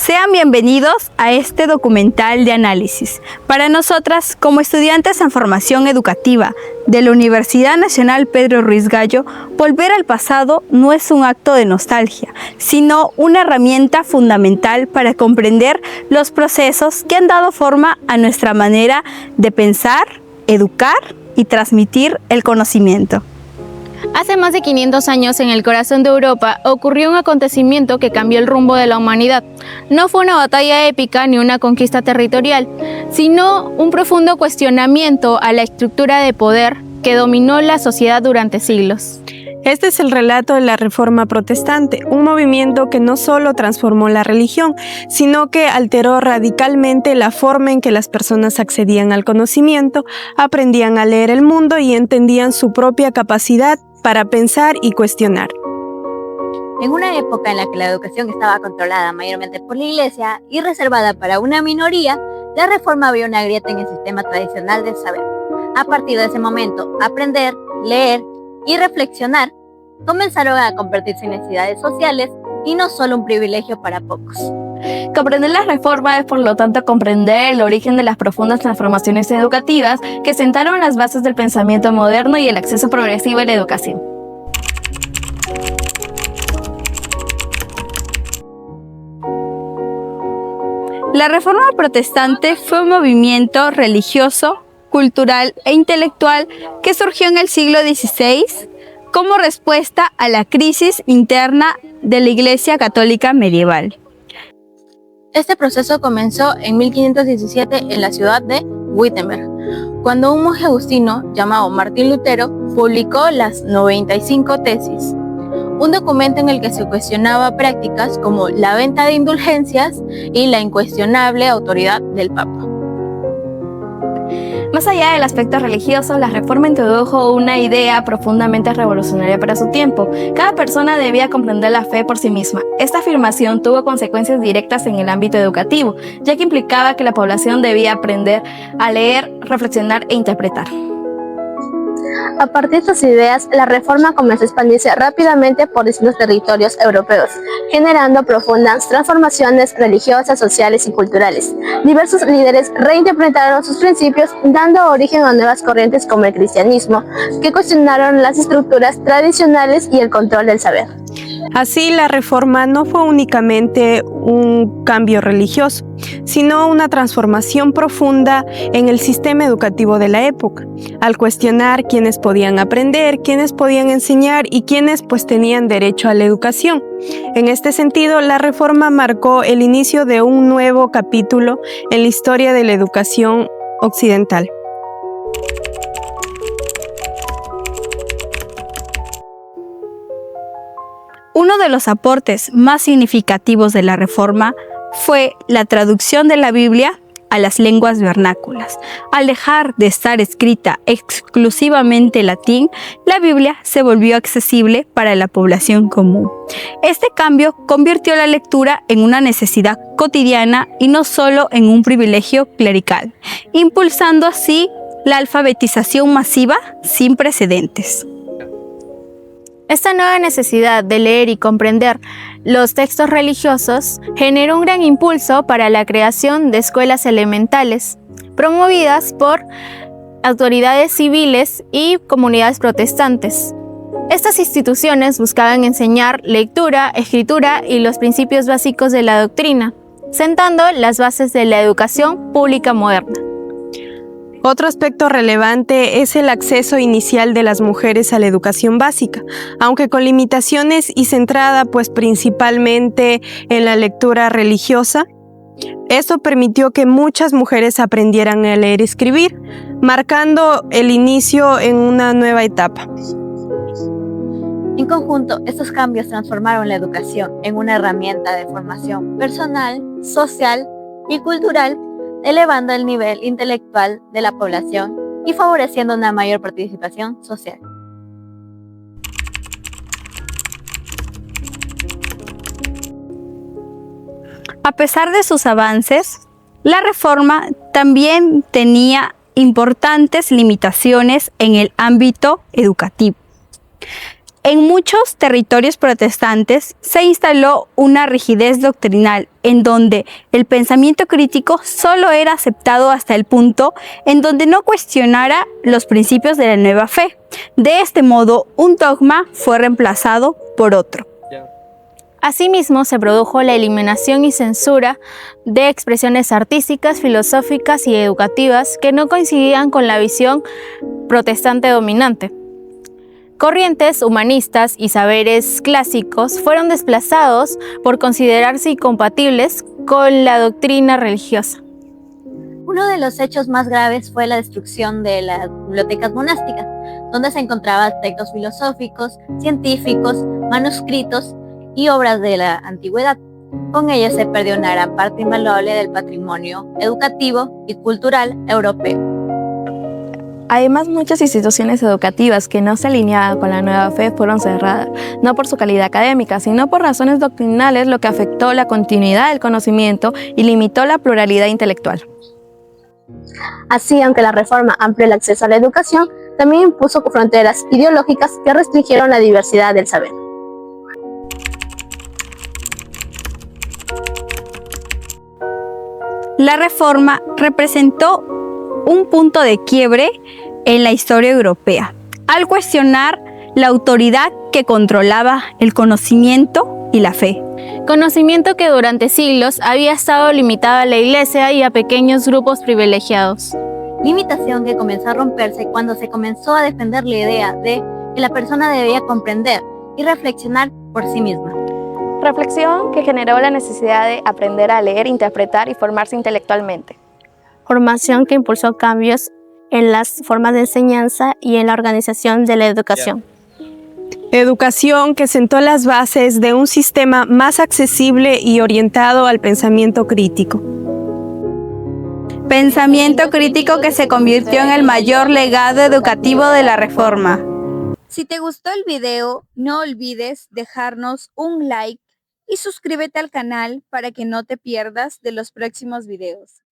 Sean bienvenidos a este documental de análisis. Para nosotras, como estudiantes en formación educativa de la Universidad Nacional Pedro Ruiz Gallo, volver al pasado no es un acto de nostalgia, sino una herramienta fundamental para comprender los procesos que han dado forma a nuestra manera de pensar, educar y transmitir el conocimiento. Hace más de 500 años, en el corazón de Europa, ocurrió un acontecimiento que cambió el rumbo de la humanidad. No fue una batalla épica ni una conquista territorial, sino un profundo cuestionamiento a la estructura de poder que dominó la sociedad durante siglos. Este es el relato de la Reforma Protestante, un movimiento que no solo transformó la religión, sino que alteró radicalmente la forma en que las personas accedían al conocimiento, aprendían a leer el mundo y entendían su propia capacidad para pensar y cuestionar. En una época en la que la educación estaba controlada mayormente por la Iglesia y reservada para una minoría, la Reforma vio una grieta en el sistema tradicional del saber. A partir de ese momento, aprender, leer y reflexionar comenzaron a convertirse en necesidades sociales y no solo un privilegio para pocos. Comprender la reforma es, por lo tanto, comprender el origen de las profundas transformaciones educativas que sentaron las bases del pensamiento moderno y el acceso progresivo a la educación. La Reforma Protestante fue un movimiento religioso, cultural e intelectual que surgió en el siglo XVI como respuesta a la crisis interna de la Iglesia Católica medieval. Este proceso comenzó en 1517 en la ciudad de Wittenberg, cuando un monje agustino llamado Martín Lutero publicó las 95 Tesis, un documento en el que se cuestionaba prácticas como la venta de indulgencias y la incuestionable autoridad del Papa. Más allá del aspecto religioso, la Reforma introdujo una idea profundamente revolucionaria para su tiempo. Cada persona debía comprender la fe por sí misma. Esta afirmación tuvo consecuencias directas en el ámbito educativo, ya que implicaba que la población debía aprender a leer, reflexionar e interpretar. A partir de estas ideas, la Reforma comenzó a expandirse rápidamente por distintos territorios europeos, generando profundas transformaciones religiosas, sociales y culturales. Diversos líderes reinterpretaron sus principios, dando origen a nuevas corrientes como el cristianismo, que cuestionaron las estructuras tradicionales y el control del saber. Así, la Reforma no fue únicamente un cambio religioso, sino una transformación profunda en el sistema educativo de la época, al cuestionar quiénes podían aprender, quiénes podían enseñar y quiénes tenían derecho a la educación. En este sentido, la Reforma marcó el inicio de un nuevo capítulo en la historia de la educación occidental. Uno de los aportes más significativos de la Reforma fue la traducción de la Biblia a las lenguas vernáculas. Al dejar de estar escrita exclusivamente en latín, la Biblia se volvió accesible para la población común. Este cambio convirtió la lectura en una necesidad cotidiana y no solo en un privilegio clerical, impulsando así la alfabetización masiva sin precedentes. Esta nueva necesidad de leer y comprender los textos religiosos generó un gran impulso para la creación de escuelas elementales, promovidas por autoridades civiles y comunidades protestantes. Estas instituciones buscaban enseñar lectura, escritura y los principios básicos de la doctrina, sentando las bases de la educación pública moderna. Otro aspecto relevante es el acceso inicial de las mujeres a la educación básica, aunque con limitaciones y centrada principalmente en la lectura religiosa. Esto permitió que muchas mujeres aprendieran a leer y escribir, marcando el inicio en una nueva etapa. En conjunto, estos cambios transformaron la educación en una herramienta de formación personal, social y cultural, elevando el nivel intelectual de la población y favoreciendo una mayor participación social. A pesar de sus avances, la Reforma también tenía importantes limitaciones en el ámbito educativo. En muchos territorios protestantes se instaló una rigidez doctrinal en donde el pensamiento crítico solo era aceptado hasta el punto en donde no cuestionara los principios de la nueva fe. De este modo, un dogma fue reemplazado por otro. Asimismo, se produjo la eliminación y censura de expresiones artísticas, filosóficas y educativas que no coincidían con la visión protestante dominante. Corrientes humanistas y saberes clásicos fueron desplazados por considerarse incompatibles con la doctrina religiosa. Uno de los hechos más graves fue la destrucción de las bibliotecas monásticas, donde se encontraban textos filosóficos, científicos, manuscritos y obras de la antigüedad. Con ello se perdió una gran parte invaluable del patrimonio educativo y cultural europeo. Además, muchas instituciones educativas que no se alineaban con la nueva fe fueron cerradas, no por su calidad académica, sino por razones doctrinales, lo que afectó la continuidad del conocimiento y limitó la pluralidad intelectual. Así, aunque la reforma amplió el acceso a la educación, también impuso fronteras ideológicas que restringieron la diversidad del saber. La reforma representó un punto de quiebre en la historia europea, al cuestionar la autoridad que controlaba el conocimiento y la fe. Conocimiento que durante siglos había estado limitado a la Iglesia y a pequeños grupos privilegiados. Limitación que comenzó a romperse cuando se comenzó a defender la idea de que la persona debía comprender y reflexionar por sí misma. Reflexión que generó la necesidad de aprender a leer, interpretar y formarse intelectualmente. Formación que impulsó cambios en las formas de enseñanza y en la organización de la educación. Educación que sentó las bases de un sistema más accesible y orientado al pensamiento crítico. Pensamiento crítico que se convirtió en el mayor legado educativo de la Reforma. Si te gustó el video, no olvides dejarnos un like y suscríbete al canal para que no te pierdas de los próximos videos.